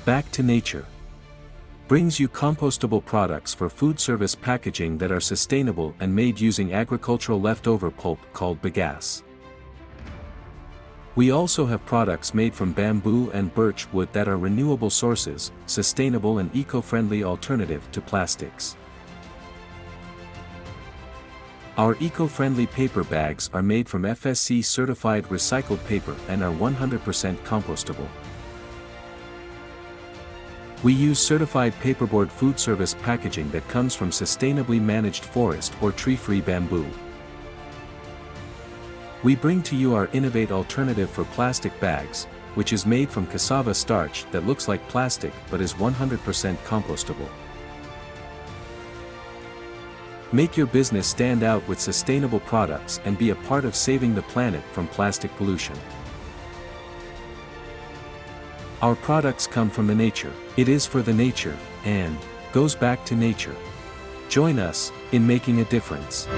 Back to Nature brings you compostable products for food service packaging that are sustainable and made using agricultural leftover pulp called bagasse. We also have products made from bamboo and birch wood that are renewable sources, sustainable and eco-friendly alternative to plastics. Our eco-friendly paper bags are made from FSC-certified recycled paper and are 100% compostable. We use certified paperboard food service packaging that comes from sustainably managed forest or tree-free bamboo. We bring to you our Innovate alternative for plastic bags, which is made from cassava starch that looks like plastic but is 100% compostable. Make your business stand out with sustainable products and be a part of saving the planet from plastic pollution. Our products come from the nature, it is for the nature, and goes back to nature. Join us in making a difference.